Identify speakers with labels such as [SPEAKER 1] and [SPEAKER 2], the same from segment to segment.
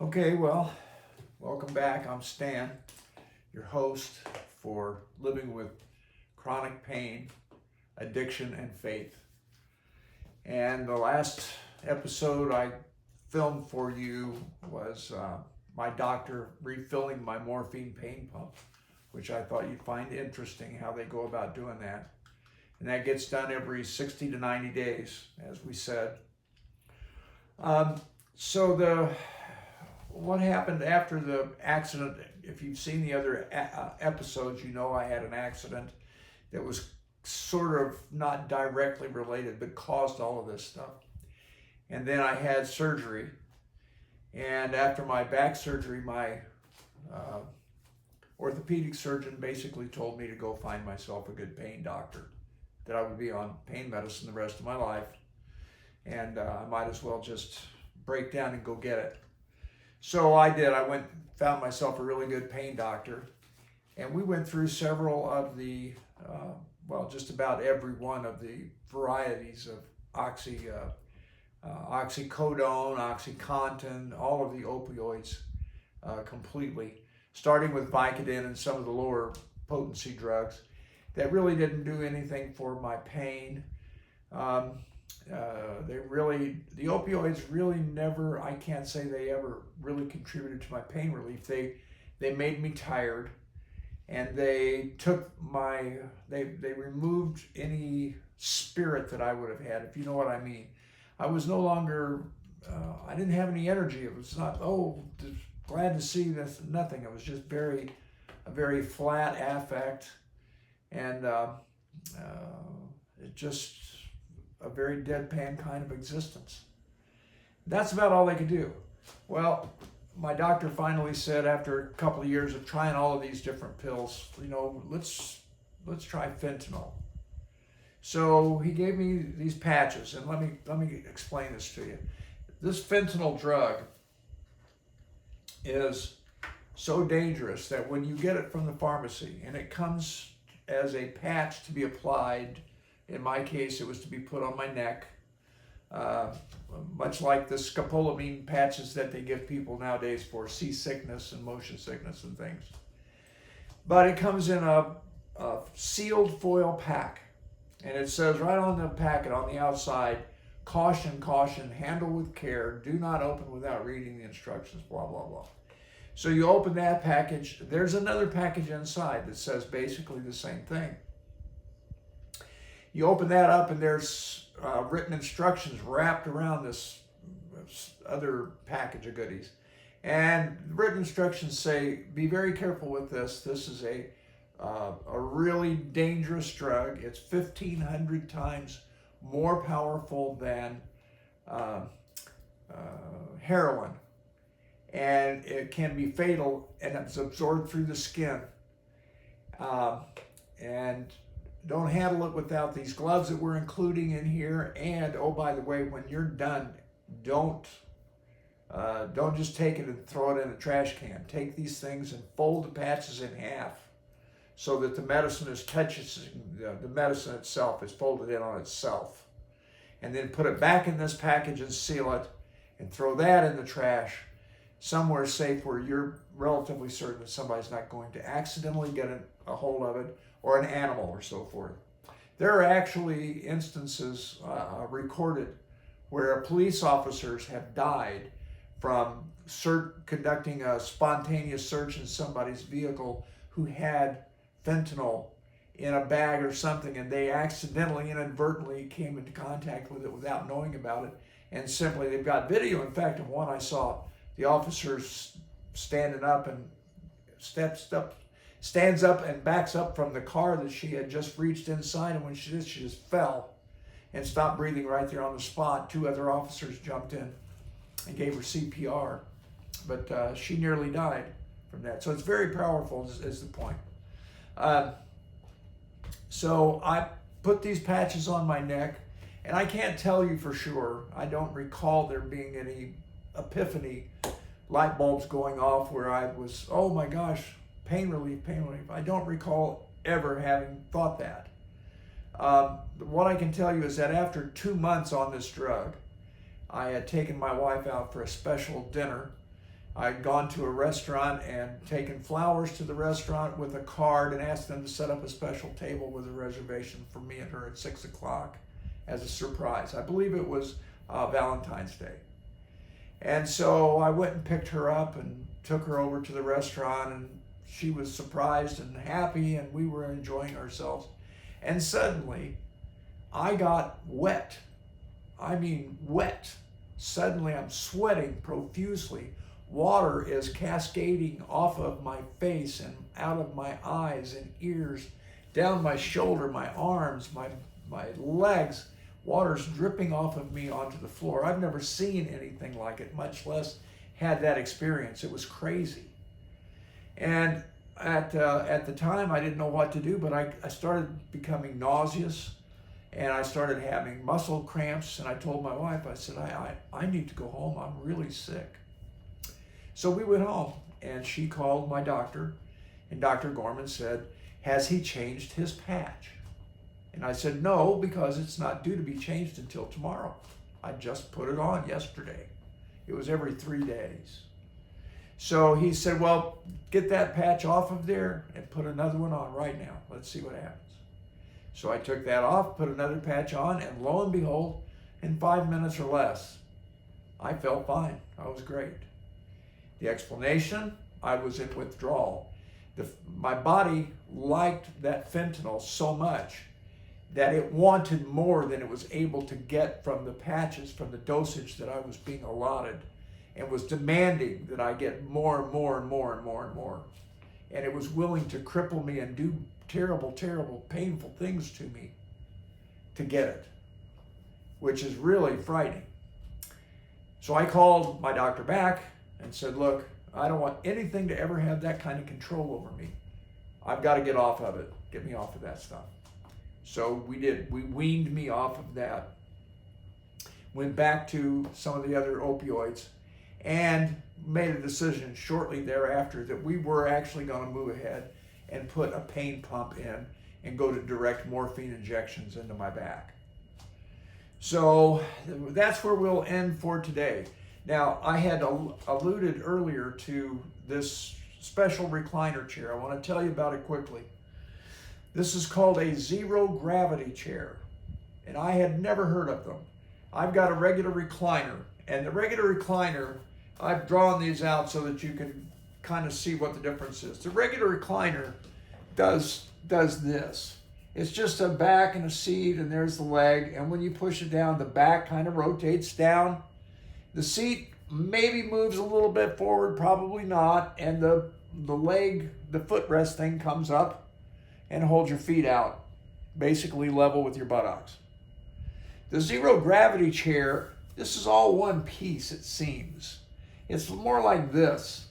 [SPEAKER 1] Okay, well, welcome back. I'm Stan, your host for Living with Chronic Pain, Addiction, and Faith. And the last episode I filmed for you was my doctor refilling my morphine pain pump, which I thought you'd find interesting how they go about doing that. And that gets done every 60 to 90 days, as we said. So what happened after the accident, if you've seen the other episodes, you know I had an accident that was sort of not directly related, but caused all of this stuff. And then I had surgery. And after my back surgery, my orthopedic surgeon basically told me to go find myself a good pain doctor, that I would be on pain medicine the rest of my life. And I might as well just break down and go get it. So I did. I went, found myself a really good pain doctor, and we went through several of the, just about every one of the varieties of OxyCodone, OxyContin, all of the opioids completely, starting with Vicodin and some of the lower potency drugs that really didn't do anything for my pain. The opioids really never, I can't say they ever really contributed to my pain relief. They made me tired, and they removed any spirit that I would have had, if you know what I mean. I was no longer, I didn't have any energy. It was not, glad to see this, nothing. It was just a very flat affect, and it just, a very deadpan kind of existence. That's about all they could do. Well, my doctor finally said, after a couple of years of trying all of these different pills, let's try fentanyl. So he gave me these patches, and let me explain this to you. This fentanyl drug is so dangerous that when you get it from the pharmacy, and it comes as a patch to be applied. In my case, it was to be put on my neck, much like the scopolamine patches that they give people nowadays for seasickness and motion sickness and things. But it comes in a sealed foil pack, and it says right on the packet on the outside, caution, caution, handle with care, do not open without reading the instructions, blah, blah, blah. So you open that package, there's another package inside that says basically the same thing. You open that up, and there's written instructions wrapped around this other package of goodies. And written instructions say, be very careful with this. This is a really dangerous drug. It's 1,500 times more powerful than heroin. And it can be fatal, and it's absorbed through the skin. And don't handle it without these gloves that we're including in here. And oh, by the way, when you're done, don't just take it and throw it in a trash can. Take these things and fold the patches in half so that the medicine the medicine itself is folded in on itself. And then put it back in this package and seal it, and throw that in the trash somewhere safe where you're relatively certain that somebody's not going to accidentally get a hold of it, or an animal or so forth. There are actually instances recorded where police officers have died from conducting a spontaneous search in somebody's vehicle who had fentanyl in a bag or something, and they accidentally, inadvertently came into contact with it without knowing about it, and simply they've got video. In fact, of one I saw, the officers standing up and stands up and backs up from the car that she had just reached inside, and when she did, she just fell and stopped breathing right there on the spot. Two other officers jumped in and gave her CPR, but she nearly died from that. So it's very powerful, is the point. So I put these patches on my neck, and I can't tell you for sure. I don't recall there being any epiphany light bulbs going off where I was, oh my gosh, pain relief, pain relief. I don't recall ever having thought that. What I can tell you is that after 2 months on this drug, I had taken my wife out for a special dinner I'd gone to a restaurant and taken flowers to the restaurant with a card and asked them to set up a special table with a reservation for me and her at 6 o'clock as a surprise. I believe it was Valentine's Day. And so I went and picked her up and took her over to the restaurant, and she was surprised and happy, and we were enjoying ourselves. And suddenly I got wet. I mean wet. Suddenly I'm sweating profusely. Water is cascading off of my face and out of my eyes and ears, down my shoulder, my arms, my legs. Water's dripping off of me onto the floor. I've never seen anything like it, much less had that experience. It was crazy. And at the time, I didn't know what to do, but I started becoming nauseous, and I started having muscle cramps, and I told my wife, I said, I need to go home. I'm really sick. So we went home, and she called my doctor, and Dr. Gorman said, has he changed his patch? And I said, no, because it's not due to be changed until tomorrow. I just put it on yesterday. It was every 3 days. So he said, well, get that patch off of there and put another one on right now. Let's see what happens. So I took that off, put another patch on, and lo and behold, in 5 minutes or less, I felt fine. I was great. The explanation, I was in withdrawal. My body liked that fentanyl so much that it wanted more than it was able to get from the patches, from the dosage that I was being allotted, and was demanding that I get more and more and more and more and more. And it was willing to cripple me and do terrible, terrible, painful things to me to get it, which is really frightening. So I called my doctor back and said, look, I don't want anything to ever have that kind of control over me. I've got to get off of it. Get me off of that stuff. So we did. We weaned me off of that. Went back to some of the other opioids and made a decision shortly thereafter that we were actually going to move ahead and put a pain pump in and go to direct morphine injections into my back. So that's where we'll end for today. Now, I had alluded earlier to this special recliner chair. I want to tell you about it quickly. This is called a ZERO Gravity chair, and I had never heard of them. I've got a regular recliner, and the regular recliner, I've drawn these out so that you can kind of see what the difference is. The regular recliner does this. It's just a back and a seat, and there's the leg, and when you push it down, the back kind of rotates down. The seat maybe moves a little bit forward, probably not, and the leg, the footrest thing comes up and holds your feet out, basically level with your buttocks. The ZERO Gravity chair, this is all one piece, it seems. It's more like this.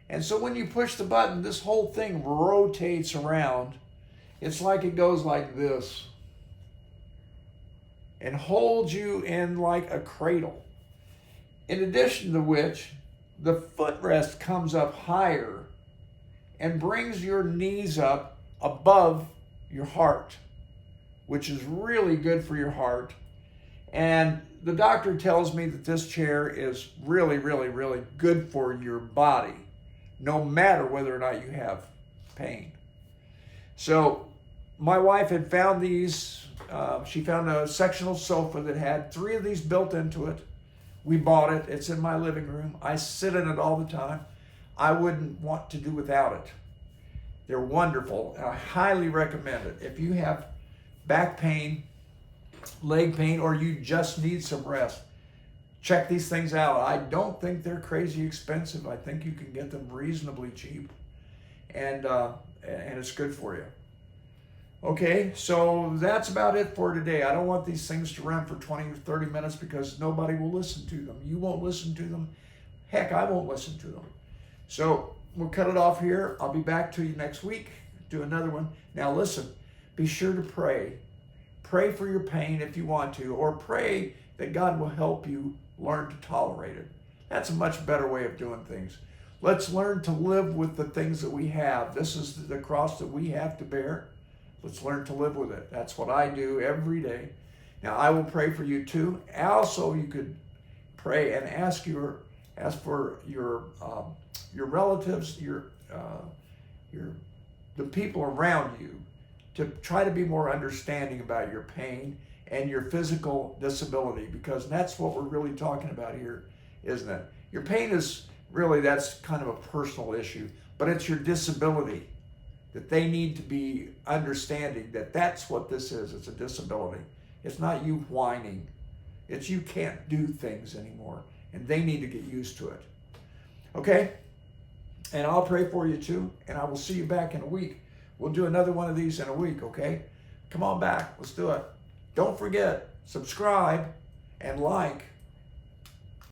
[SPEAKER 1] And so when you push the button, this whole thing rotates around. It's like it goes like this and holds you in like a cradle. In addition to which, the footrest comes up higher and brings your knees up above your heart, which is really good for your heart. And the doctor tells me that this chair is really, really, really good for your body, no matter whether or not you have pain. So my wife had found these. She found a sectional sofa that had 3 of these built into it. We bought it. It's in my living room. I sit in it all the time. I wouldn't want to do without it. They're wonderful. I highly recommend it. If you have back pain, leg pain, or you just need some rest, check these things out. I don't think they're crazy expensive. I think you can get them reasonably cheap, and it's good for you. Okay, so that's about it for today. I don't want these things to run for 20 or 30 minutes because nobody will listen to them. You won't listen to them. Heck, I won't listen to them. So we'll cut it off here. I'll be back to you next week, do another one. Now listen, be sure to pray. Pray for your pain if you want to, or pray that God will help you learn to tolerate it. That's a much better way of doing things. Let's learn to live with the things that we have. This is the cross that we have to bear. Let's learn to live with it. That's what I do every day. Now, I will pray for you too. Also, you could pray and ask your ask for your relatives, the people around you, to try to be more understanding about your pain and your physical disability, because that's what we're really talking about here, isn't it? Your pain is really, that's kind of a personal issue, but it's your disability that they need to be understanding that that's what this is. It's a disability. It's not you whining. It's you can't do things anymore, and they need to get used to it. Okay? And I'll pray for you too, and I will see you back in a week. We'll do another one of these in a week, okay? Come on back. Let's do it. Don't forget, subscribe and like.